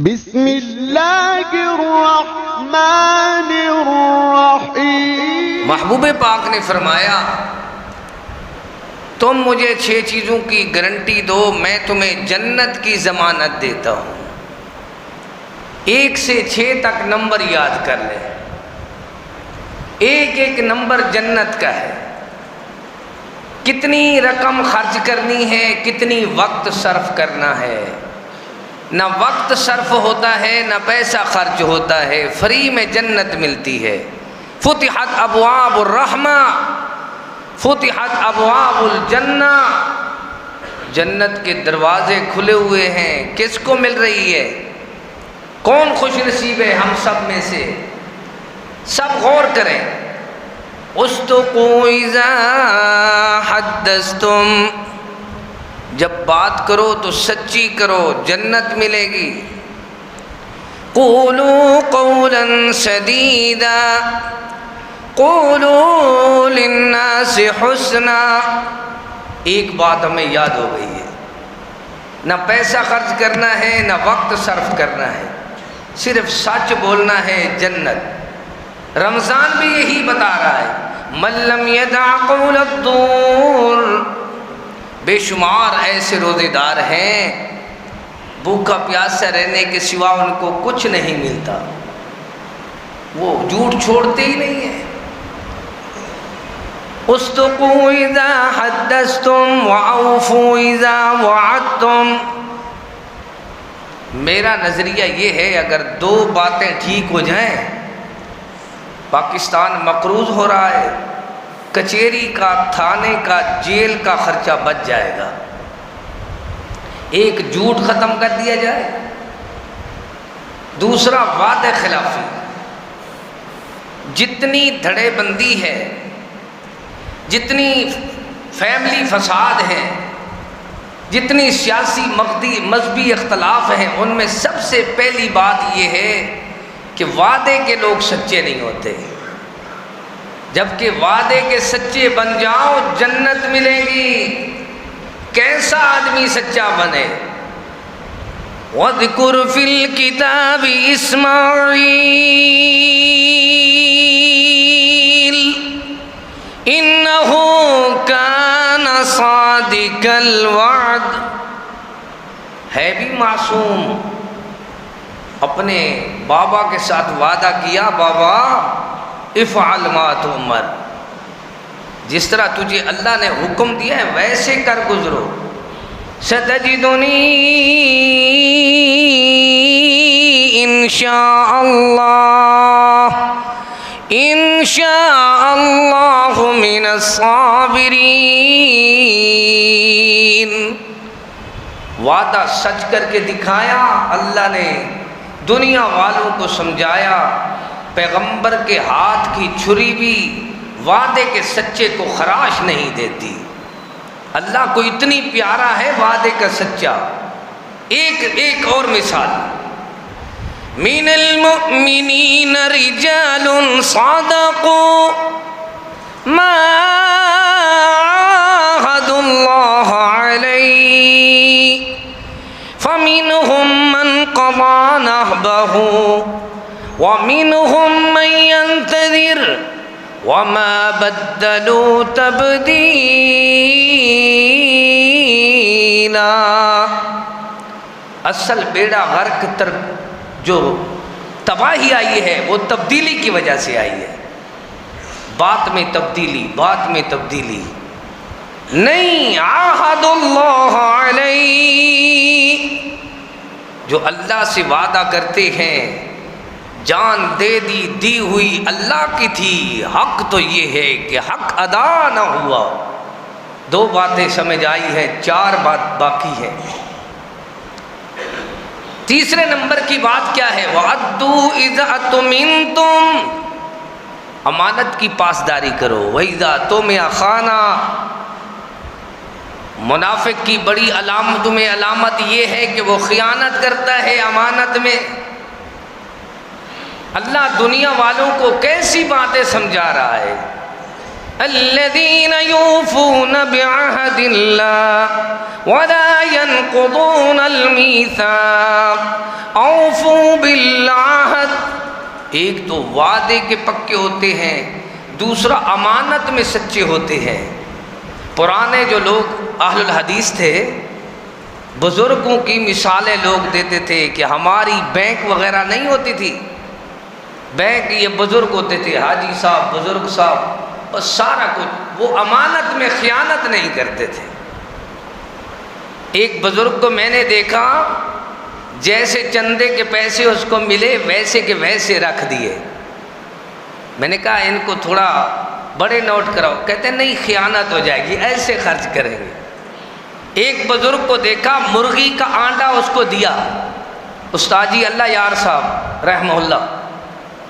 بسم اللہ الرحمن الرحیم۔ محبوب پاک نے فرمایا تم مجھے 6 چیزوں کی گارنٹی دو، میں تمہیں جنت کی ضمانت دیتا ہوں۔ 1 سے 6 تک نمبر یاد کر لیں، ایک نمبر جنت کا ہے۔ کتنی رقم خرچ کرنی ہے، کتنی وقت صرف کرنا ہے۔ نہ وقت صرف ہوتا ہے، نہ پیسہ خرچ ہوتا ہے، فری میں جنت ملتی ہے۔ فتحت ابواب الرحمہ، فتحت ابواب الجنہ، جنت کے دروازے کھلے ہوئے ہیں۔ کس کو مل رہی ہے؟ کون خوش نصیب ہے ہم سب میں سے؟ سب غور کریں۔ اصدقوا اذا حدثتم، جب بات کرو تو سچی کرو، جنت ملے گی۔ قولوا قولا سدیدا، قولوا للناس حسنا۔ ایک بات ہمیں یاد ہو گئی ہے، نہ پیسہ خرچ کرنا ہے، نہ وقت صرف کرنا ہے، صرف سچ بولنا ہے، جنت۔ رمضان بھی یہی بتا رہا ہے، من لم یدع قول الزور۔ بے شمار ایسے روزے دار ہیں بھوکا پیاسا رہنے کے سوا ان کو کچھ نہیں ملتا، وہ جھوٹ چھوڑتے ہی نہیں ہیں۔ اصدقوا اذا حدثتم واوفوا اذا وعدتم۔ میرا نظریہ یہ ہے، اگر 2 باتیں ٹھیک ہو جائیں، پاکستان مقروض ہو رہا ہے، کچہری کا، تھانے کا، جیل کا خرچہ بچ جائے گا۔ ایک جھوٹ ختم کر دیا جائے، دوسرا وعدہ خلافی۔ جتنی دھڑے بندی ہے، جتنی فیملی فساد ہے، جتنی سیاسی مذہبی اختلاف ہیں، ان میں سب سے پہلی بات یہ ہے کہ وعدے کے لوگ سچے نہیں ہوتے۔ جبکہ وعدے کے سچے بن جاؤ، جنت ملے گی۔ کیسا آدمی سچا بنے؟ وَاذْكُرْ فِي الْكِتَابِ إِسْمَاعِيلَ إِنَّهُ كَانَ صَادِقَ الْوَعْدِ۔ ہے بھی معصوم، اپنے بابا کے ساتھ وعدہ کیا، بابا افعل ما تؤمر، جس طرح تجھے اللہ نے حکم دیا ہے ویسے کر گزرو۔ ستجدنی انشاء اللہ من الصابرین۔ وعدہ سچ کر کے دکھایا، اللہ نے دنیا والوں کو سمجھایا۔ پیغمبر کے ہاتھ کی چھری بھی وعدے کے سچے کو خراش نہیں دیتی۔ اللہ کو اتنی پیارا ہے وعدے کا سچا۔ ایک اور مثال، من المؤمنین رجال صدقوا ما عاهدوا اللہ علیہ فمنهم من قضى نحبه وَمِنْهُمْ مَنْ يَنْتَظِرُ وَمَا بَدَّلُوا تَبْدِيلًا۔ اصل بیڑا غرق جو تباہی آئی ہے وہ تبدیلی کی وجہ سے آئی ہے۔ بات میں تبدیلی، بات میں تبدیلی نہیں۔ عَاهَدُ اللَّهَ عَلَيْهِ، جو اللہ سے وعدہ کرتے ہیں، جان دے دی ہوئی اللہ کی تھی، حق تو یہ ہے کہ حق ادا نہ ہوا۔ 2 باتیں سمجھ آئی ہیں، 4 بات باقی ہے۔ تیسرے نمبر کی بات کیا ہے؟ وَأَدُّوا إِذَا اؤْتُمِنْتُمْ، امانت کی پاسداری کرو۔ وَإِذَا اؤْتُمِنَ خَانَ، منافق کی بڑی علامتوں میں علامت یہ ہے کہ وہ خیانت کرتا ہے امانت میں۔ اللہ دنیا والوں کو کیسی باتیں سمجھا رہا ہے؟ الذين يوفون بعهد الله ولا ينقضون الميثاق اوفوا بالعہد، ایک تو وعدے کے پکے ہوتے ہیں، دوسرا امانت میں سچے ہوتے ہیں۔ پرانے جو لوگ اہل الحدیث تھے، بزرگوں کی مثالیں لوگ دیتے تھے کہ ہماری بینک وغیرہ نہیں ہوتی تھی، بینک یہ بزرگ ہوتے تھے، حاجی صاحب، بزرگ صاحب، اور سارا کچھ، وہ امانت میں خیانت نہیں کرتے تھے۔ ایک بزرگ کو میں نے دیکھا، جیسے چندے کے پیسے اس کو ملے ویسے کے ویسے رکھ دیے۔ میں نے کہا ان کو تھوڑا بڑے نوٹ کراؤ، کہتے نہیں خیانت ہو جائے گی، ایسے خرچ کریں گے۔ ایک بزرگ کو دیکھا، مرغی کا آنڈا اس کو دیا، استاد جی اللہ یار صاحب رحمہ اللہ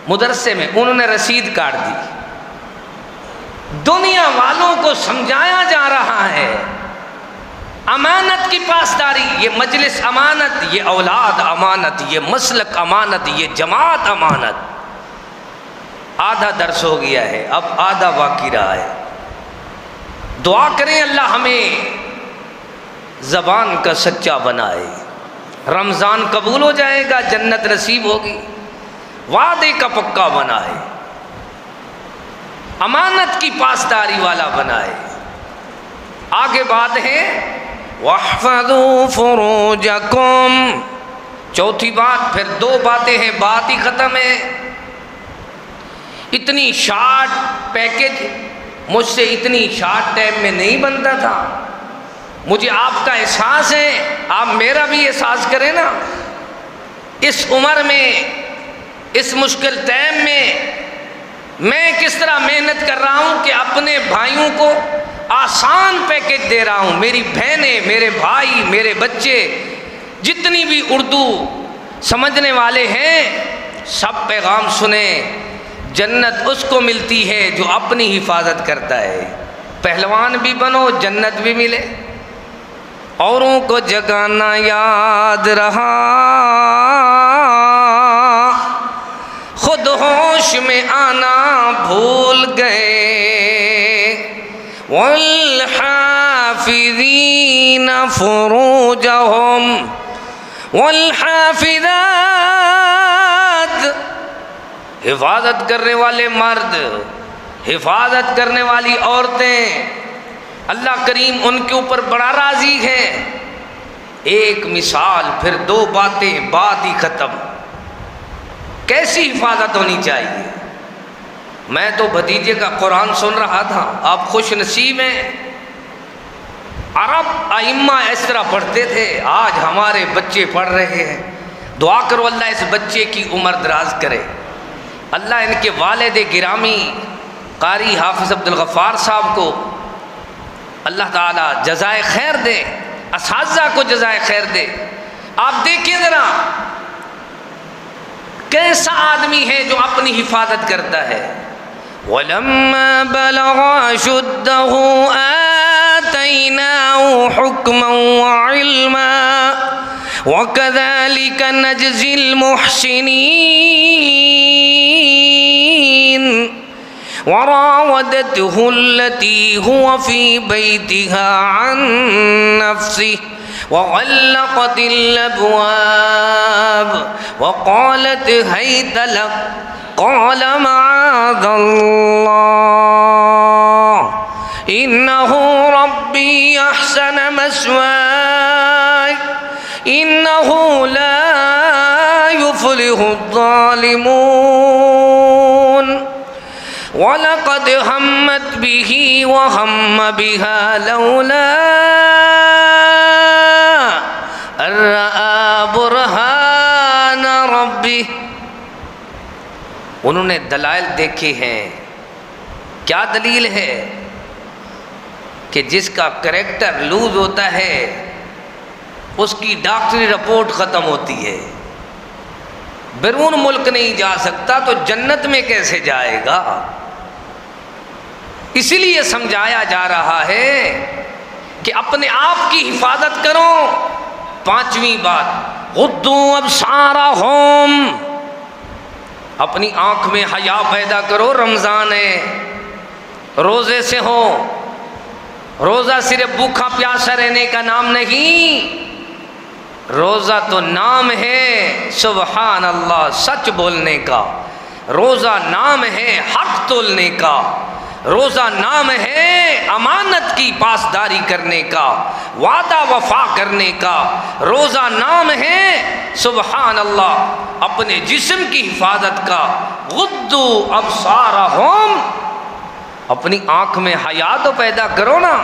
مدرسے میں، انہوں نے رسید کاٹ دی۔ دنیا والوں کو سمجھایا جا رہا ہے امانت کی پاسداری، یہ مجلس امانت، یہ اولاد امانت، یہ مسلک امانت، یہ جماعت امانت۔ آدھا درس ہو گیا ہے، اب آدھا باقی رہا ہے۔ دعا کریں اللہ ہمیں زبان کا سچا بنائے، رمضان قبول ہو جائے گا، جنت نصیب ہوگی، وعدے کا پکا بنائے، امانت کی پاسداری والا بنائے۔ آگے بات ہے وَاحْفَظُوا فُرُوجَكُمْ، چوتھی بات، پھر دو باتیں ہیں، بات ہی ختم ہے۔ اتنی شارٹ پیکج مجھ سے اتنی شارٹ ٹائم میں نہیں بنتا تھا، مجھے آپ کا احساس ہے، آپ میرا بھی احساس کریں نا۔ اس عمر میں، اس مشکل ٹائم میں کس طرح محنت کر رہا ہوں کہ اپنے بھائیوں کو آسان پیکج دے رہا ہوں۔ میری بہنیں، میرے بھائی، میرے بچے، جتنی بھی اردو سمجھنے والے ہیں، سب پیغام سنیں۔ جنت اس کو ملتی ہے جو اپنی حفاظت کرتا ہے۔ پہلوان بھی بنو، جنت بھی ملے۔ اوروں کو جگانا یاد رہا، خود ہوش میں آنا بھول گئے۔ والحافظین فروجہم والحافظات، حفاظت کرنے والے مرد، حفاظت کرنے والی عورتیں، اللہ کریم ان کے اوپر بڑا راضی ہے۔ ایک مثال، پھر دو باتیں، بات ہی ختم۔ کیسی حفاظت ہونی چاہیے؟ میں تو بھتیجے کا قرآن سن رہا تھا، آپ خوش نصیب ہیں، عرب ائمہ اس طرح پڑھتے تھے، آج ہمارے بچے پڑھ رہے ہیں۔ دعا کرو اللہ اس بچے کی عمر دراز کرے، اللہ ان کے والد گرامی قاری حافظ عبدالغفار صاحب کو اللہ تعالیٰ جزائے خیر دے، اساتذہ کو جزائے خیر دے۔ آپ دیکھیں ذرا کیسا آدمی ہے جو اپنی حفاظت کرتا ہے۔ وَلَمَّا بَلَغَ أَشُدَّهُ آتَيْنَاهُ حُكْمًا وَعِلْمًا وَكَذَلِكَ نَجْزِي الْمُحْسِنِينَ۔ وراودته التي هو في بيتها عن نفسه وغلقت الأبواب وقالت هيت لك قال معاذ الله إنه ربي أحسن مثواي إنه لا يفلح الظالمون وَلَقَدْ هَمَّتْ بِهِ وَهَمَّ بِهَا لَوْلَا أَن رَأَىٰ بُرْهَانَ رَبِّهِ۔ انہوں نے دلائل دیکھے ہیں۔ کیا دلیل ہے؟ کہ جس کا کریکٹر لوز ہوتا ہے اس کی ڈاکٹری رپورٹ ختم ہوتی ہے، بیرون ملک نہیں جا سکتا تو جنت میں کیسے جائے گا؟ اسی لیے سمجھایا جا رہا ہے کہ اپنے آپ کی حفاظت کرو۔ پانچویں بات، غضوا ابصارہم، اپنی آنکھ میں حیا پیدا کرو۔ رمضان ہے، روزے سے ہو، روزہ صرف بھوکا پیاسا رہنے کا نام نہیں، روزہ تو نام ہے سبحان اللہ سچ بولنے کا، روزہ نام ہے حق تولنے کا، روزہ نام ہے امانت کی پاسداری کرنے کا، وعدہ وفا کرنے کا، روزہ نام ہے سبحان اللہ اپنے جسم کی حفاظت کا۔ غضوا ابصارہم، اپنی آنکھ میں حیا تو پیدا کرو نا۔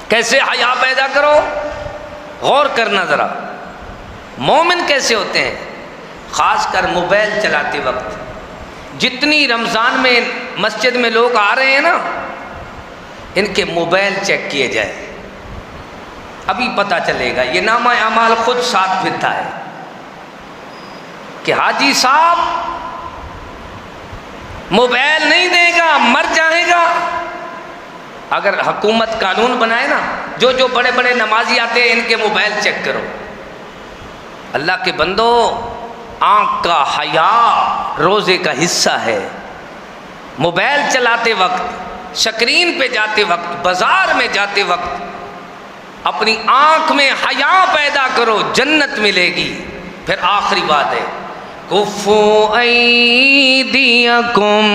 کیسے حیا پیدا کرو؟ غور کرنا ذرا، مومن کیسے ہوتے ہیں؟ خاص کر موبائل چلاتے وقت، جتنی رمضان میں مسجد میں لوگ آ رہے ہیں نا، ان کے موبائل چیک کیے جائے، ابھی پتہ چلے گا۔ یہ نامہ اعمال خود ساتھ پھرتا ہے کہ حاجی صاحب موبائل نہیں دے گا مر جائے گا۔ اگر حکومت قانون بنائے نا، جو جو بڑے بڑے نمازی آتے ہیں ان کے موبائل چیک کرو۔ اللہ کے بندو، آنکھ کا حیا روزے کا حصہ ہے۔ موبائل چلاتے وقت، سکرین پہ جاتے وقت، بازار میں جاتے وقت اپنی آنکھ میں حیا پیدا کرو، جنت ملے گی۔ پھر آخری بات ہے کفوا ایدیکم،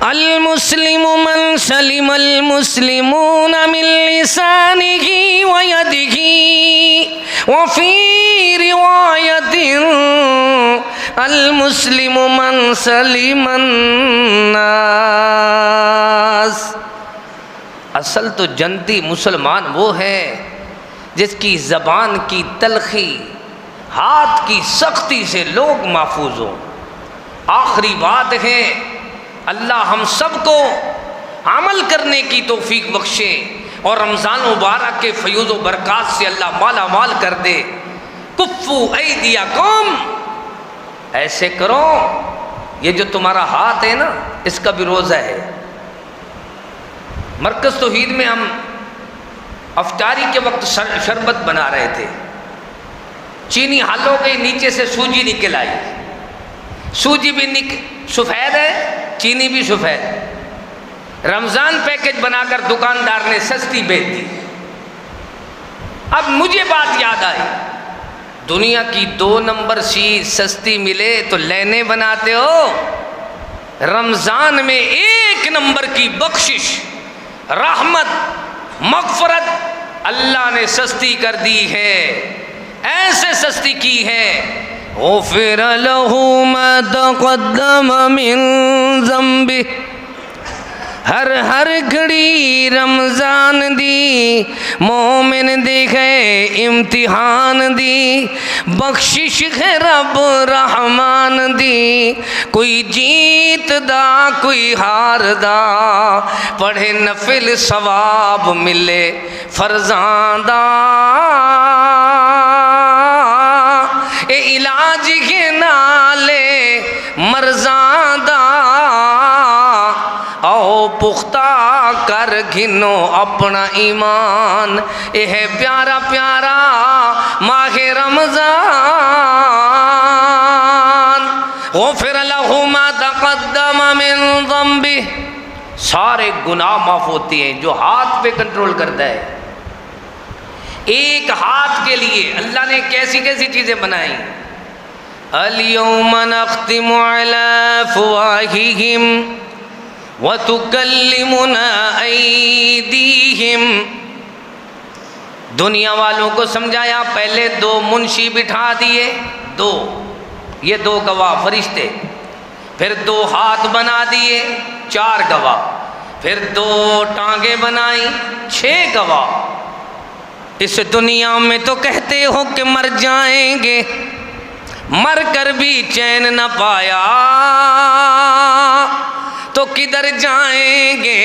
المسلم من سلم المسلمون من لسانه ويده، وفي روایت المسلم من سلم الناس۔ اصل تو جنتی مسلمان وہ ہے جس کی زبان کی تلخی، ہاتھ کی سختی سے لوگ محفوظ ہوں۔ آخری بات ہے اللہ ہم سب کو عمل کرنے کی توفیق بخشے اور رمضان مبارک کے فیوز و برکات سے اللہ مالا مال کر دے۔ کفوا ایدیکم، ایسے کرو، یہ جو تمہارا ہاتھ ہے نا اس کا بھی روزہ ہے۔ مرکز توحید میں ہم افطاری کے وقت شربت بنا رہے تھے، چینی حل ہو گئی، نیچے سے سوجی نکل آئی، سوجی بھی سفید ہے، چینی بھی سفید۔ رمضان پیکج بنا کر دکاندار نے سستی بیچ دی۔ اب مجھے بات یاد آئی، دنیا کی 2 نمبر چیز سستی ملے تو لینے بناتے ہو، رمضان میں 1 نمبر کی بخشش، رحمت، مغفرت اللہ نے سستی کر دی ہے، ایسے سستی کی ہے غفر له ما تقدم من ذنبه۔ ہر ہر گھڑی رمضان دی، مومن دیکھے امتحان دی، بخشش ہے رب رحمان دی، کوئی جیت دا کوئی ہار دا، پڑھے نفل ثواب ملے فرزاں دا، اے علاج کے نالے مرزاں دا، او پختہ کر گھنو اپنا ایمان، اے ہے پیارا پیارا ماہ رمضان۔ غفر لہ ما تقدم من ذنبہ، سارے گناہ معاف ہوتے ہیں جو ہاتھ پہ کنٹرول کرتا ہے۔ ایک ہاتھ کے لیے اللہ نے کیسی کیسی چیزیں بنائی۔ الیوم نختم علی افواہہم وتکلمنا ایدیہم۔ دنیا والوں کو سمجھایا، پہلے 2 منشی بٹھا دیے، 2 یہ 2 گواہ فرشتے، پھر 2 ہاتھ بنا دیے 4 گواہ، پھر 2 ٹانگیں بنائی 6 گواہ۔ اس دنیا میں تو کہتے ہو کہ مر جائیں گے، مر کر بھی چین نہ پایا تو کدھر جائیں گے؟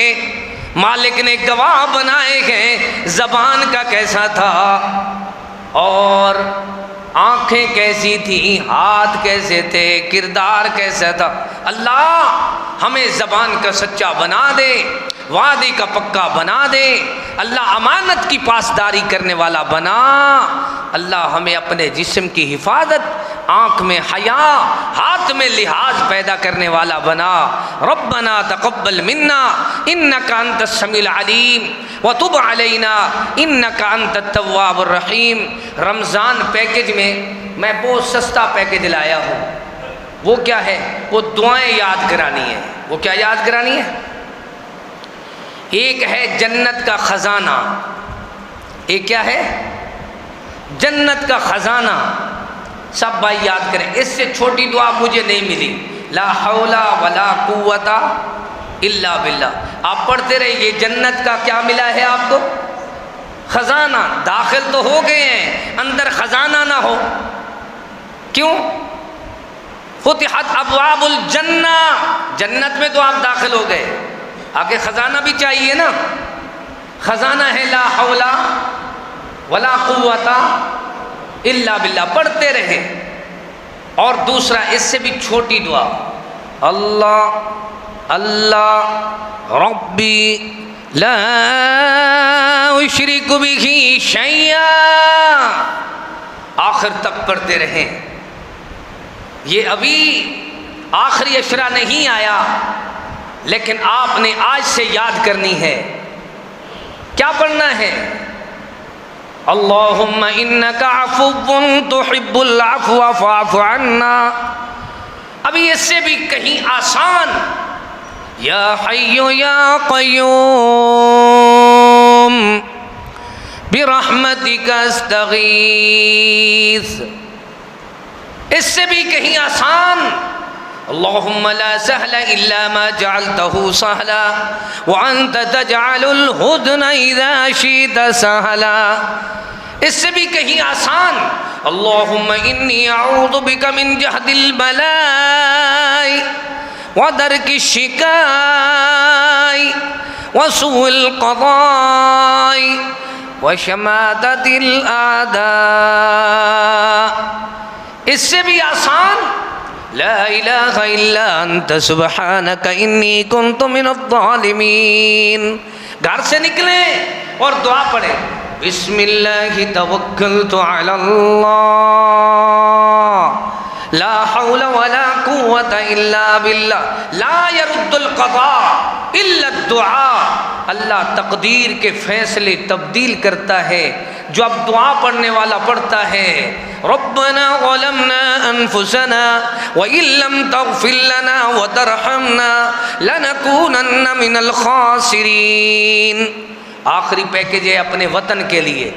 مالک نے گواہ بنائے ہیں زبان کا کیسا تھا، اور آنکھیں کیسی تھیں، ہاتھ کیسے تھے، کردار کیسا تھا۔ اللہ ہمیں زبان کا سچا بنا دے، وعدے کا پکا بنا دے، اللہ امانت کی پاسداری کرنے والا بنا، اللہ ہمیں اپنے جسم کی حفاظت آنکھ میں حیا، ہاتھ میں لحاظ پیدا کرنے والا بنا۔ ربنا تقبل منا انک انت السمیع العلیم وتب علینا انک انت التواب الرحیم۔ رمضان پیکج میں بہت سستا پیکج لایا ہوں۔ وہ کیا ہے؟ وہ دعائیں یاد کرانی ہے۔ وہ کیا یاد کرانی ہے؟ ایک ہے جنت کا خزانہ، ایک کیا ہے؟ جنت کا خزانہ۔ سب بھائی یاد کریں، اس سے چھوٹی دعا مجھے نہیں ملی، لا حول ولا قوت الا باللہ۔ آپ پڑھتے رہیے، جنت کا کیا ملا ہے آپ کو؟ خزانہ۔ داخل تو ہو گئے ہیں، اندر خزانہ نہ ہو، کیوں؟ فتحت ابواب الجنہ، جنت میں تو آپ داخل ہو گئے، آگے خزانہ بھی چاہیے نا۔ خزانہ ہے لا حول ولا قوت الا باللہ، پڑھتے رہے۔ اور دوسرا اس سے بھی چھوٹی دعا، اللہ اللہ ربی لا اشرک بہ شیئا، آخر تک پڑھتے رہیں۔ یہ ابھی آخری اشرا نہیں آیا، لیکن آپ نے آج سے یاد کرنی ہے۔ کیا پڑھنا ہے؟ اللہم انک عفو تحب العفو فاعف عنا۔ ابھی اس سے بھی کہیں آسان، یا حی یا قیوم برحمتک استغیث، اس سے بھی کہیں آسان، اللہم لا سہل الا ما جعلته سہلا وانت تجعل الحزن اذا شئت سہلا، اس سے بھی کہیں آسان، اللہم انی اعوذ بک من جہد البلاء ودرک الشقاء وسوء القضاء وشماتۃ الاعداء، اس سے بھی آسان، لا الہ الا انت سبحانک انی کنت من الظالمین۔ گھر سے نکلیں اور دعا پڑھیں، بسم اللہ توکلت علی اللہ لا حول ولا قوت الا باللہ، لا يرد القضاء الا الدعاء، اللہ تقدیر کے فیصلے تبدیل کرتا ہے جو اب دعا پڑھنے والا پڑھتا ہے۔ ربنا ظلمنا انفسنا وان لم تغفر لنا وترحمنا لنکونن من الخاسرین۔ آخری پیکج ہے اپنے وطن کے لیے،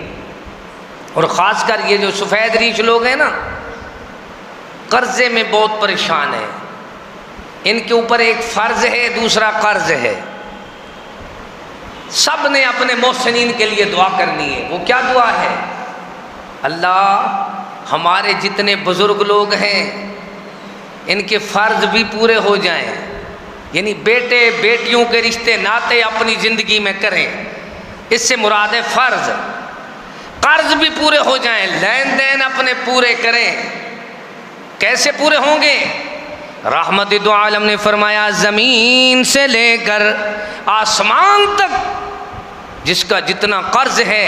اور خاص کر یہ جو سفید ریش لوگ ہیں نا، قرضے میں بہت پریشان ہیں، ان کے اوپر ایک فرض ہے، دوسرا قرض ہے۔ سب نے اپنے محسنین کے لیے دعا کرنی ہے۔ وہ کیا دعا ہے؟ اللہ ہمارے جتنے بزرگ لوگ ہیں ان کے فرض بھی پورے ہو جائیں، یعنی بیٹے بیٹیوں کے رشتے ناطے اپنی زندگی میں کریں، اس سے مراد ہے فرض۔ قرض بھی پورے ہو جائیں، لین دین اپنے پورے کریں۔ کیسے پورے ہوں گے؟ رحمت دو عالم نے فرمایا زمین سے لے کر آسمان تک جس کا جتنا قرض ہے،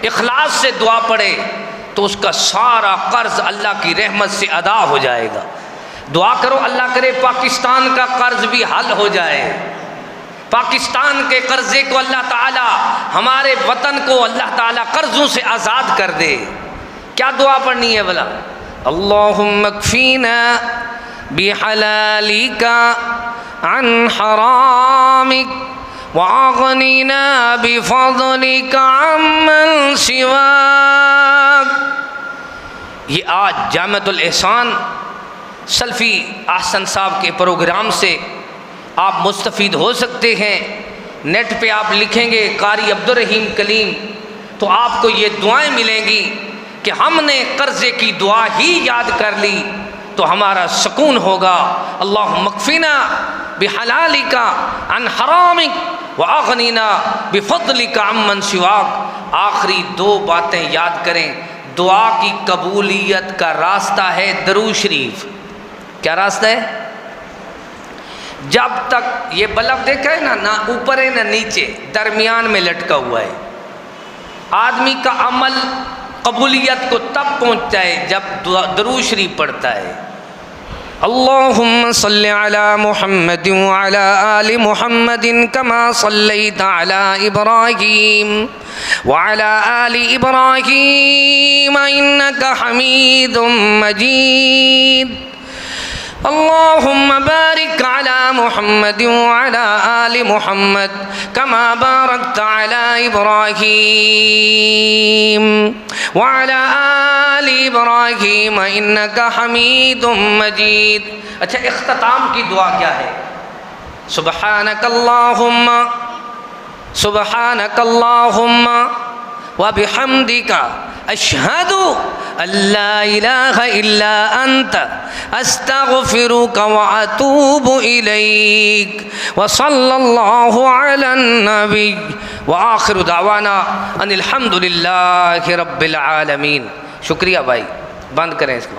اخلاص سے دعا پڑھے تو اس کا سارا قرض اللہ کی رحمت سے ادا ہو جائے گا۔ دعا کرو اللہ کرے پاکستان کا قرض بھی حل ہو جائے، پاکستان کے قرضے کو اللہ تعالی، ہمارے وطن کو اللہ تعالی قرضوں سے آزاد کر دے۔ کیا دعا پڑھنی ہے بھلا؟ اللہم اکفینا بحلالک عن حرامک واغنینا بفضلک عمن سواک۔ یہ آج جامعۃ الاحسان سلفی احسن صاحب کے پروگرام سے آپ مستفید ہو سکتے ہیں۔ نیٹ پہ آپ لکھیں گے قاری عبدالرحیم کلیم تو آپ کو یہ دعائیں ملیں گی کہ ہم نے قرضے کی دعا ہی یاد کر لی تو ہمارا سکون ہوگا۔ اللہم اکفینا بحلالک عن حرامک واغنینا بفضلک عمن سواک۔ آخری دو باتیں یاد کریں۔ دعا کی قبولیت کا راستہ ہے درود شریف۔ کیا راستہ ہے؟ جب تک یہ بلب دیکھا ہے نا، نہ اوپر ہے نہ نیچے، درمیان میں لٹکا ہوا ہے۔ آدمی کا عمل قبولیت کو تب پہنچتا ہے جب درود شریف پڑھتا ہے. اللہم صلی علی محمد وعلی آل محمد کما صلیت علی ابراہیم وعلی آل ابراہیم انک حمید مجید. اللہم بارک علی محمد وعلی آل محمد کما بارکت علی ابراہیم وعلی آل ابراہیم انک حمید مجید. اچھا اختتام کی دعا کیا ہے؟ سبحانک اللہم وبحمدک اشہد ان لا الہ الا انت استغفرک واتوب الیک. وصلی اللہ علی النبی وآخر دعوانا ان الحمد للہ رب العالمین. شکریہ بھائی، بند کریں اس کو.